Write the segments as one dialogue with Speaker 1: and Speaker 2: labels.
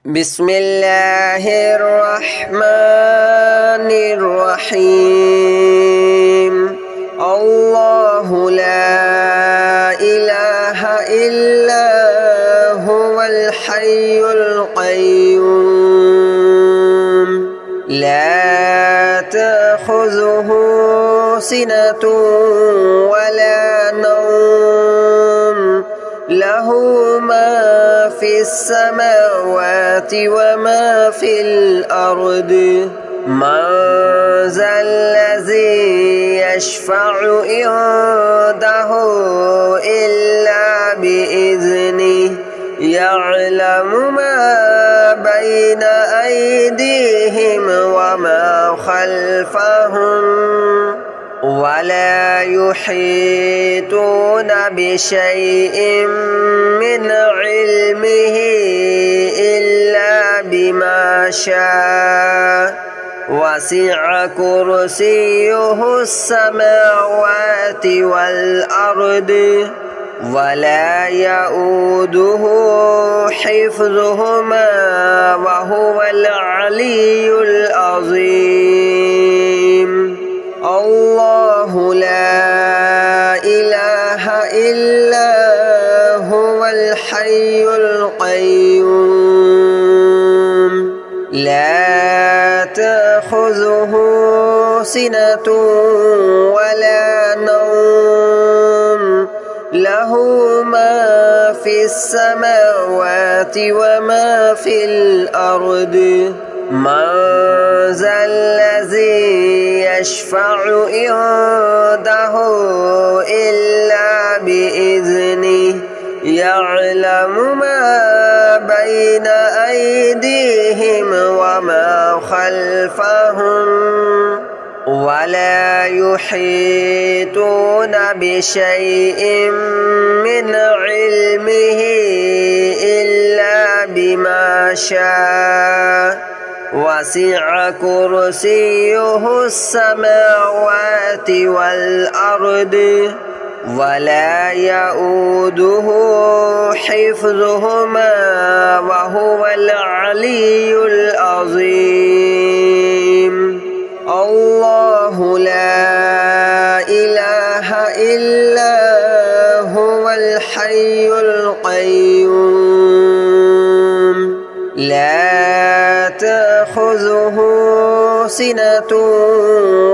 Speaker 1: بسم الله الرحمن الرحيم الله لا إله إلا هو الحي القيوم لا تأخذه سنة ولا نوم له ما في السماوات وما في الأرض من ذا الذي يشفع عنده إلا بإذنه يعلم ما بين أيديهم وما خلفهم ولا يحيطون بشيء من علمه إلا بما شاء وسع كرسيه السماوات والأرض ولا يؤوده حفظهما وهو العلي العظيم الله لا إله إلا هو الحي القيوم لا تأخذه سنة ولا نوم له ما في السماوات وما في الأرض من ذا الذي يشفع عنده إلا بإذنه يعلم ما بين أيديهم وما خلفهم ولا يحيطون بشيء من علمه إلا بما شاء وسع كرسيه السماوات والأرض ولا يؤوده حفظهما وهو العلي العظيم الله لا إله إلا هو الحي القيوم لا تأخذه سنة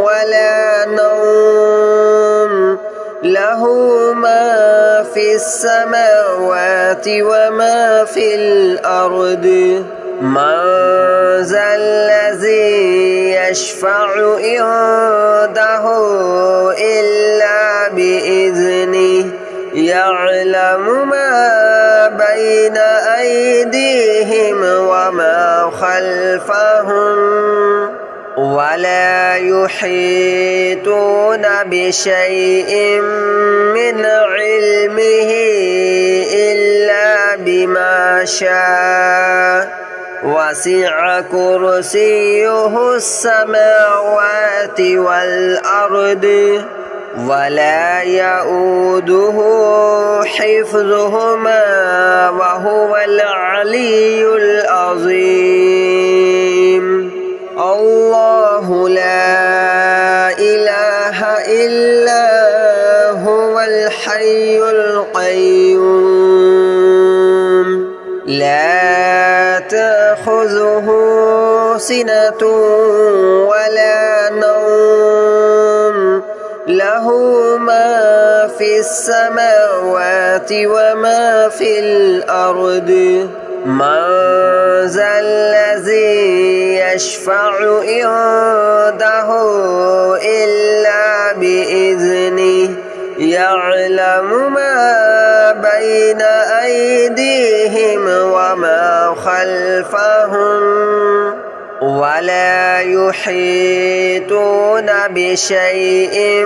Speaker 1: ولا نوم له ما في السماوات وما في الأرض من ذا الذي يشفع عنده إلا بإذنه يعلم ما بين أيديهم وما خلفهم ولا يحيطون بشيء من علمه إلا بما شاء وسع كرسيه السماوات والأرض ولا يؤوده حفظهما وهو العلي العظيم الله لا إله إلا هو الحي القيوم لا تأخذه سنة ولا نوم له ما في السماوات وما في الأرض من ذا الذي يشفع عنده إلا بإذنه يعلم ما بين أيديهم وما خلفهم ولا يحيطون بشيء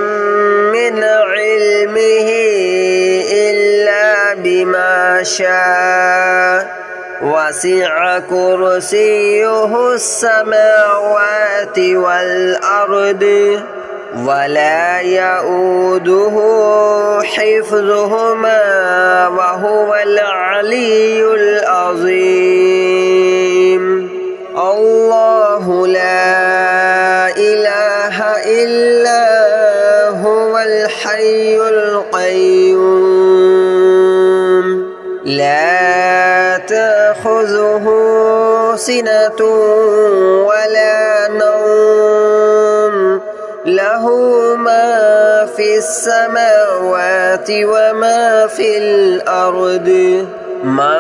Speaker 1: من علمه إلا بما شاء وسع كرسيه السماوات والأرض ولا يؤوده حفظهما وهو العلي العظيم. تأخذه سنة ولا نوم له ما في السماوات وما في الأرض من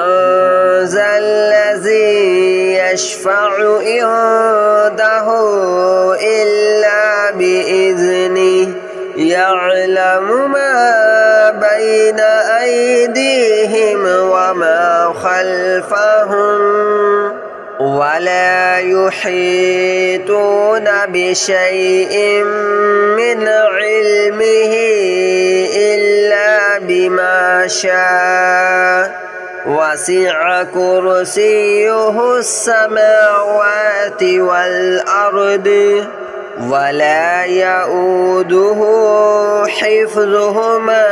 Speaker 1: ذا الذي يشفع عنده إلا بإذنه يعلم ما بين أيديهم وما خلفهم ولا يحيطون بشيء من علمه إلا بما شاء وسع كرسيه السماوات والأرض ولا يؤوده حفظهما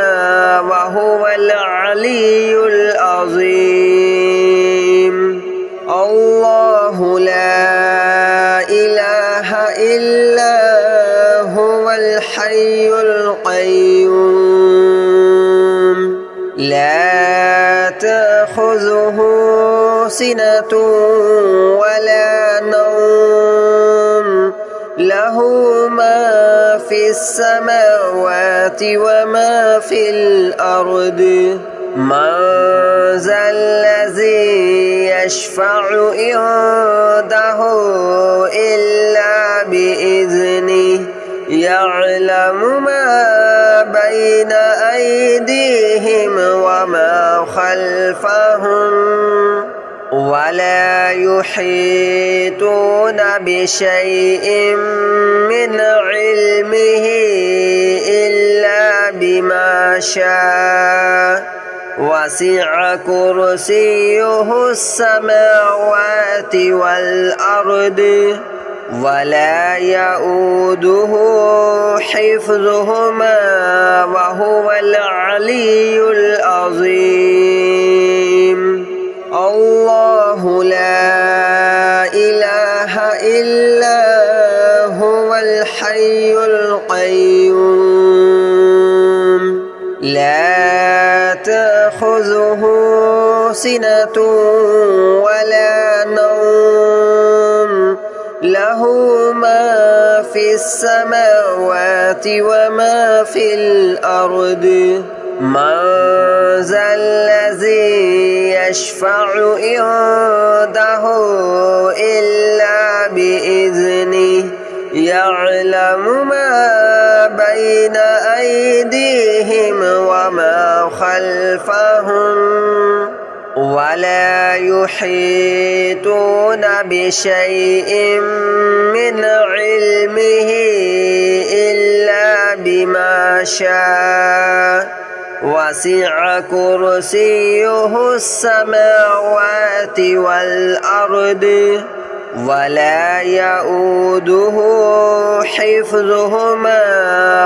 Speaker 1: وهو العلي العظيم الله لا إله إلا هو الحي القيوم لا تأخذه سنة ولا نوم له ما في السماوات وما في الأرض من ذا الذي يشفع عنده إلا بإذنه يعلم ما بين أيديهم وما خلفهم ولا يحيطون بشيء من علمه إلا بما شاء وسع كرسيه السماوات والأرض ولا يؤوده حفظهما وهو العلي العظيم الله لا إله إلا هو الحي القيوم لا تأخذه سنة ولا نوم له ما في السماوات وما في الأرض من ذا الذي يشفع عنده إلا بإذنه يعلم ما بين أيديهم وما خلفهم ولا يحيطون بشيء من علمه إلا بما شاء وسع كرسيه السماوات والأرض ولا يؤوده حفظهما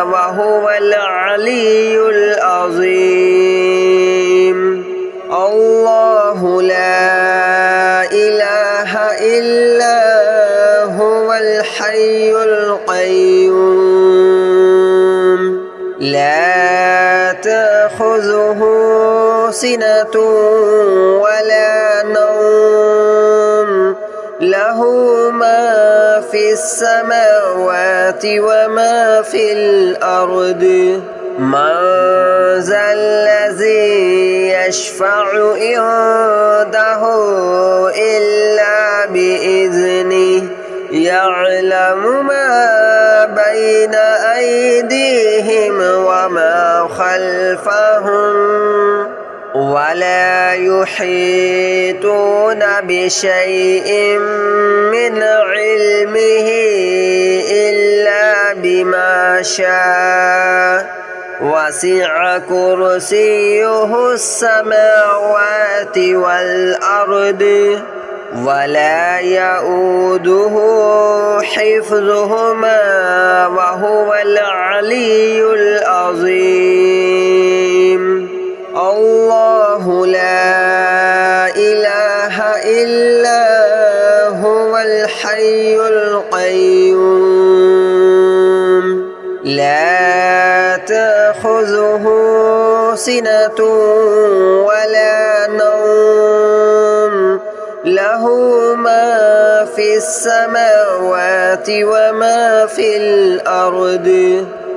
Speaker 1: وهو العلي العظيم الله لا إله إلا هو الحي القيوم لا تأخذه سنة ولا نوم له ما في السماوات وما في الأرض من ذا الذي يشفع عنده إلا بإذنه يعلم ما بين أيديهم وما خلفهم ولا يحيطون بشيء من علمه إلا بما شاء وسع كرسيه السماوات والأرض ولا يؤوده حفظهما وهو العلي العظيم الله لا إله إلا هو الحي القيوم لا تأخذه سنة ولا نوم له له ما في السماوات وما في الأرض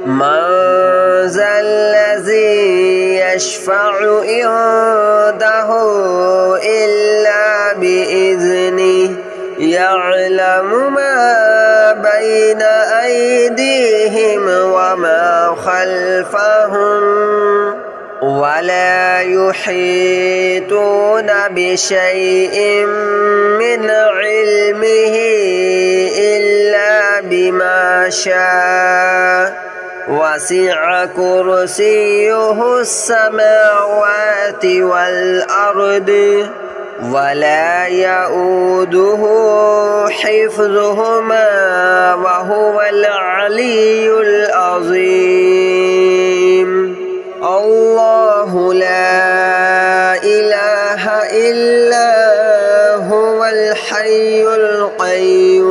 Speaker 1: من ذا الذي يشفع عنده إلا بإذنه يعلم ما بين أيديهم وما خلفهم ولا يحيطون بشيء من علمه إلا بما شاء وسع كرسيه السماوات والأرض ولا يؤوده حفظهما وهو العلي العظيم الله لا إله إلا هو الحي القيوم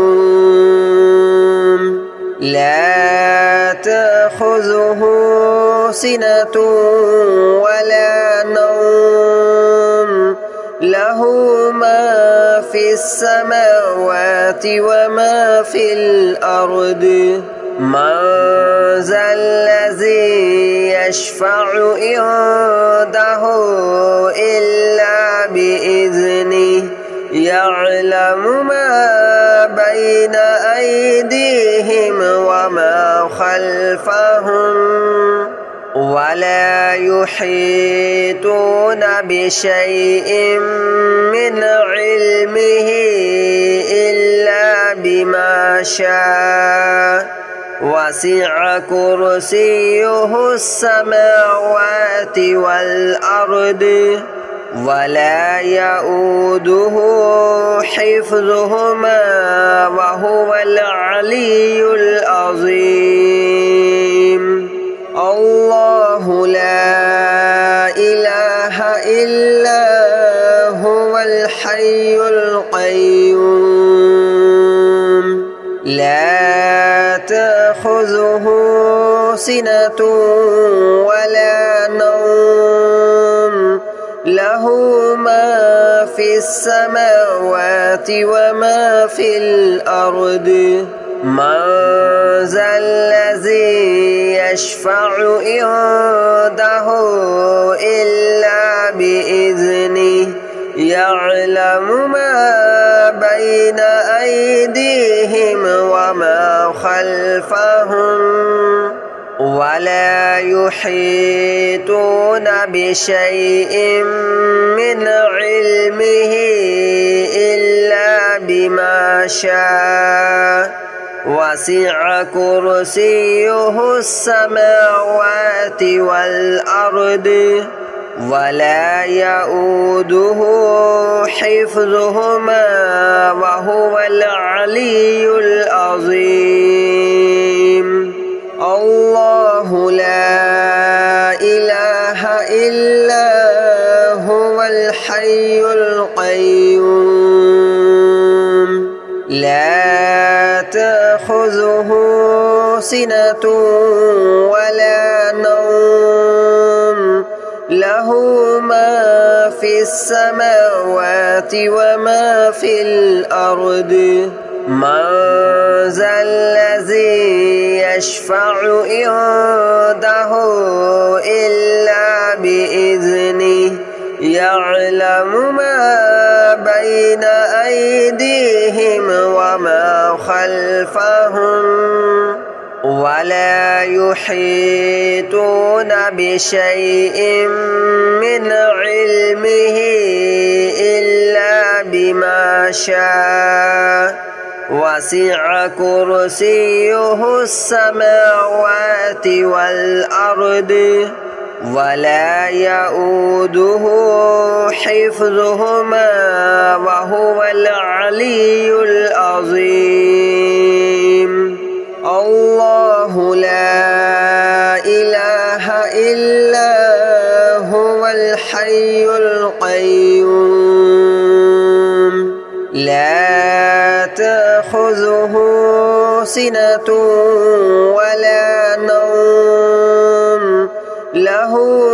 Speaker 1: لا تأخذه سنة ولا نوم له ما في السماوات وما في الأرض من ذا الذي يشفع عنده إلا بإذنه يعلم ما بين أيديهم وما خلفهم ولا يحيطون بشيء من علمه إلا بما شاء وسع كرسيه السماوات والأرض ولا يؤوده حفظهما وهو العلي العظيم الله لا إله إلا هو الحي القيوم لا تأخذه سنة ولا نوم له ما في السماوات وما في الأرض من ذا الذي يشفع عنده إلا بإذنه يعلم ما بين أيديهم وما خلفهم ولا يحيطون بشيء من علمه إلا بما شاء وسع كرسيه السماوات والأرض ولا يؤوده حفظهما وهو العلي العظيم الله لا إله إلا هو الحي القيوم لا تأخذه سنة ولا نوم له ما في السماوات وما في الأرض من ذا الذي يشفع عنده إلا بإذنه يعلم ما بين أيديهم وما خلفهم ولا يحيطون بشيء من علمه إلا بما شاء وسع كرسيه السماوات والأرض ولا يؤوده حفظهما وهو العلي العظيم الله لا إله إلا هو الحي القيوم لا تأخذه سنة ولا نوم له له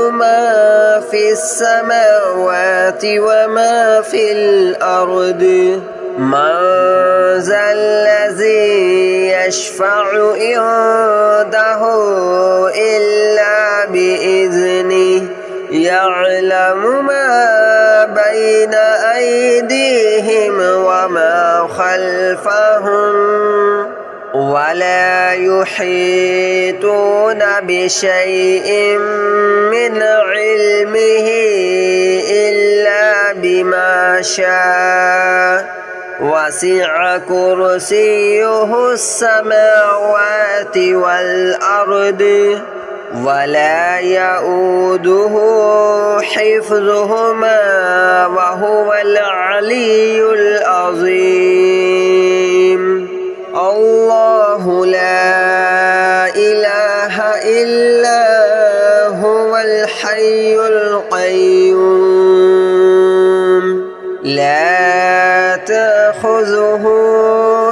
Speaker 1: ما في السماوات وما في الأرض من ذا الذي يشفع عنده إلا بإذنه يعلم ما بين أيديهم وما خلفهم ولا يحيطون بشيء من علمه إلا بما شاء وسع كرسيه السماوات والأرض ولا يؤوده حفظهما وهو العلي العظيم الله لا إله إلا هو الحي القيوم لا تأخذه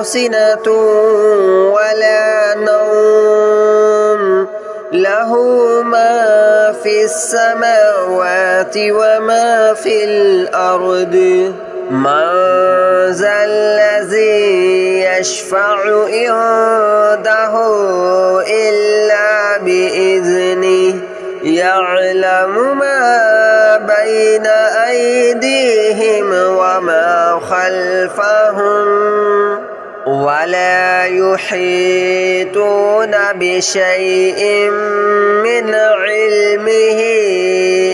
Speaker 1: سنة ولا نوم له ما في السماوات وما في الأرض من ذا الذي يشفع عنده إلا بإذنه يعلم ما بين أيديهم وما خلفهم ولا يحيطون بشيء من علمه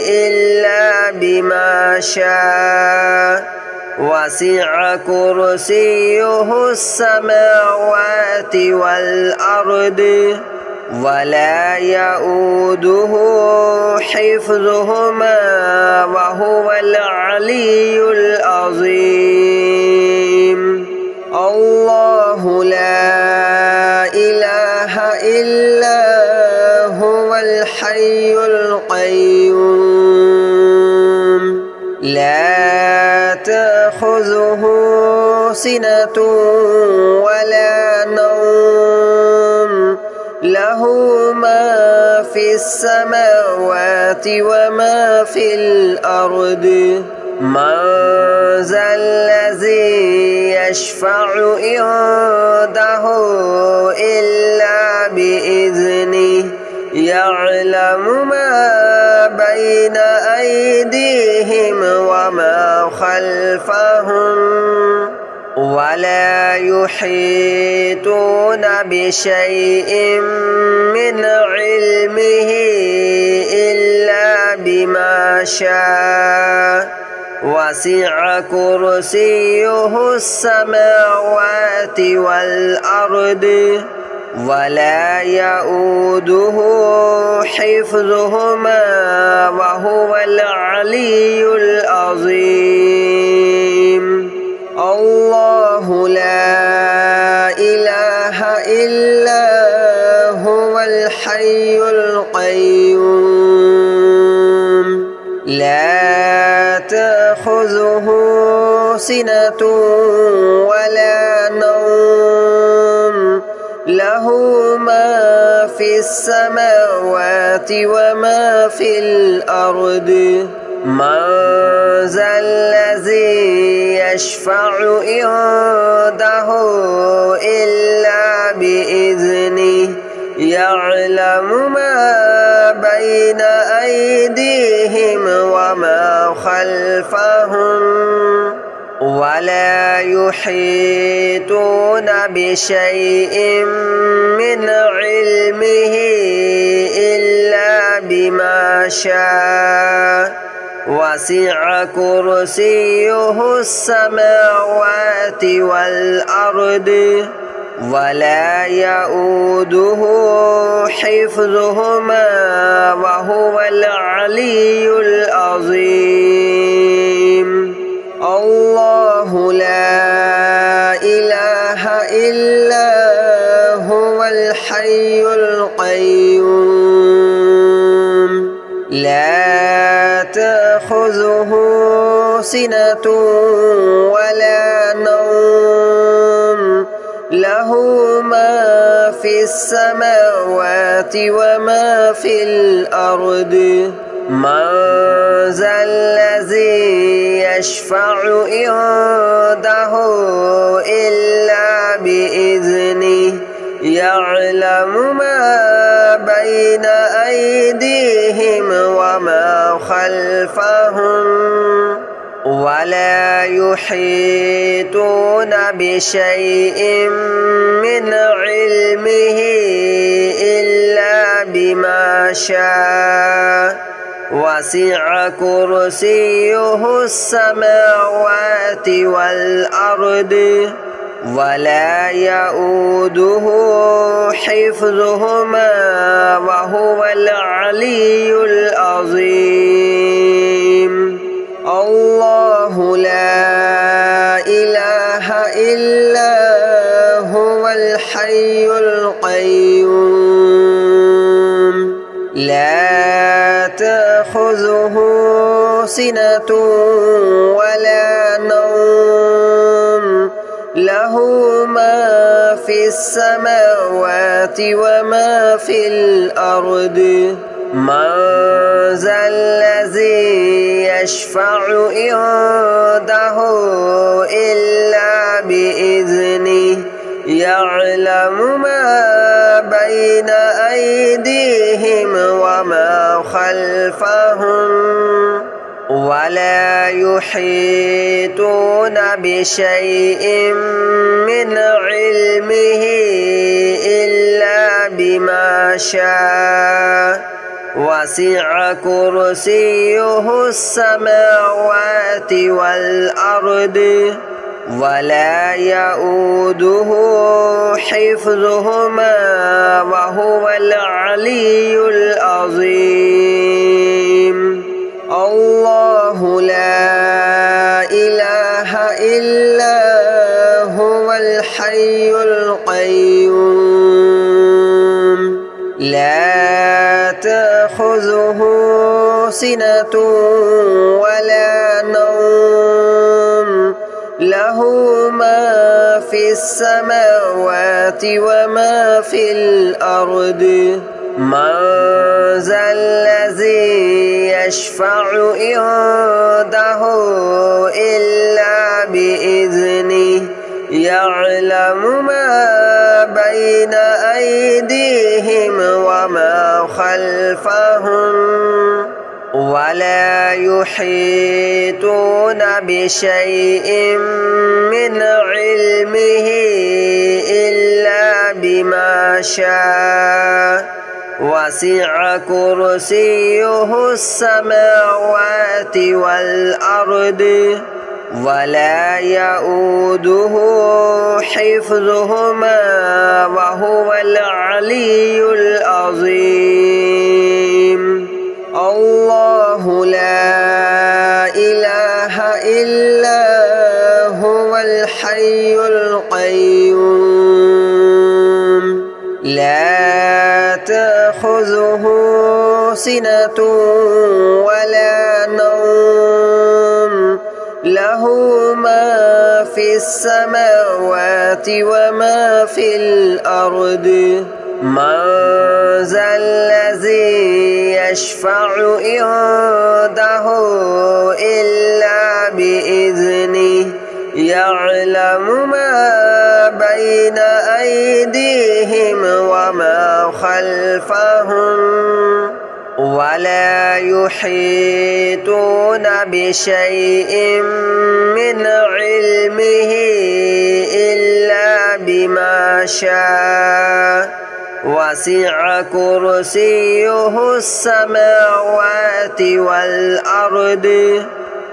Speaker 1: إلا بما شاء وسع كرسيه السماوات والأرض ولا يؤوده حفظهما وهو العلي العظيم الله لا إله إلا هو الحي القيوم لا تأخذه سنة ولا نوم له ما في السماوات وما في الأرض من ذا الذي يشفع عنده إلا بإذنه يعلم ما بين أيديهم وما خلفهم ولا يحيطون بشيء من علمه إلا بما شاء وسع كرسيه السماوات والأرض ولا يؤوده حفظهما وهو العلي العظيم الله لا إله إلا هو الحي القيوم لا تأخذه سنة ولا نوم له ما في السماوات وما في الأرض من ذا الذي يشفع عنده إلا بإذنه يعلم ما بين أيديهم وما خلفهم ولا يحيطون بشيء من علمه إلا بما شاء وسع كرسيه السماوات والأرض ولا يؤوده حفظهما وهو العلي العظيم الله لا إله إلا هو الحي القيوم لا تأخذه سنة ولا نوم له ما في السماوات وما في الأرض من ذا الذي يشفع عنده إلا بإذنه يعلم ما بين أيديهم وما خلفهم ولا يحيطون بشيء من علمه إلا بما شاء وسع كرسيه السماوات والأرض ولا يؤوده حفظهما وهو العلي العظيم الله لا إله إلا هو الحي القيوم لا تأخذه سنة ولا نوم له ما في السماوات وما في الأرض من ذا الذي يشفع عنده إلا بإذنه يعلم ما بين أيديهم وما خلفهم ولا يحيطون بشيء من علمه إلا بما شاء وسع كرسيه السماوات والأرض ولا يؤوده حفظهما وهو العلي العظيم الله لا إله إلا هو الحي القيوم لا تأخذه سنة ولا نوم له ما في السماوات وما في الأرض من ذا الذي يشفع عنده إلا بإذنه يعلم ما بين أيديهم وما خلفهم ولا يحيطون بشيء من علمه إلا بما شاء وسع كرسيه السماوات والأرض ولا يؤوده حفظهما وهو العلي العظيم الله لا إله إلا هو الحي القيوم لا تأخذه سنة ولا نوم له ما في السماوات وما في الأرض من ذا الذي يشفع عنده إلا بإذنه يعلم ما بين أيديهم وما خلفهم ولا يحيطون بشيء من علمه إلا بما شاء وسع كرسيه السماوات والأرض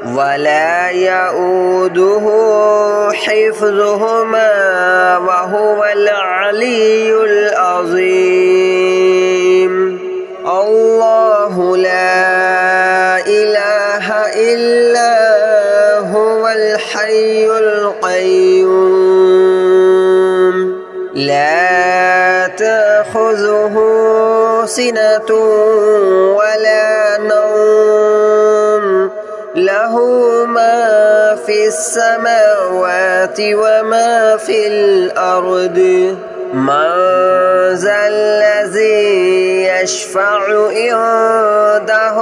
Speaker 1: ولا يؤوده حفظهما وهو العلي العظيم الله لا إله إلا هو الحي القيوم لا تأخذه سنة ولا نوم له ما في السماوات وما في الأرض من ذا الذي يشفع عنده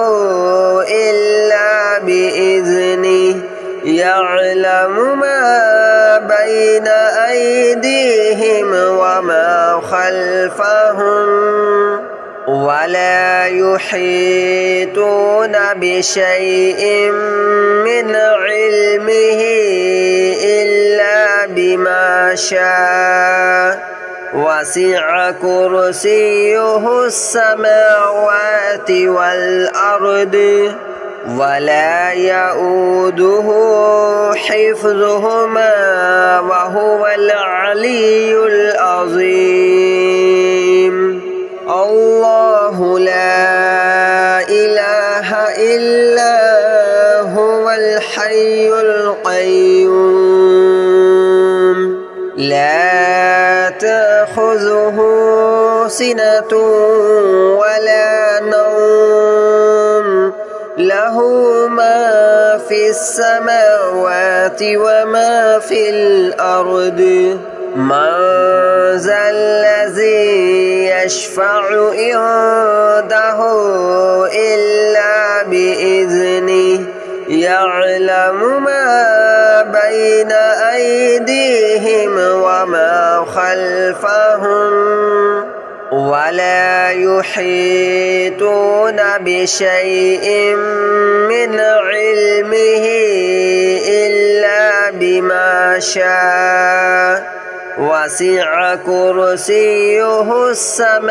Speaker 1: إلا بإذنه يعلم ما بين أيديهم وما خلفهم ولا يحيطون بشيء من علمه إلا بما شاء وسع كرسيه السماوات والأرض ولا يؤوده حفظهما وهو العلي العظيم الله لا إله إلا هو الحي القيوم لا تأخذه سنة ولا نوم له ما في السماوات وما في الأرض من ذا الذي يشفع عنده إلا بإذنه يعلم ما بين أيديهم وما خلفهم ولا يحيطون بشيء من علمه إلا بما شاء وسع كرسيه السماوات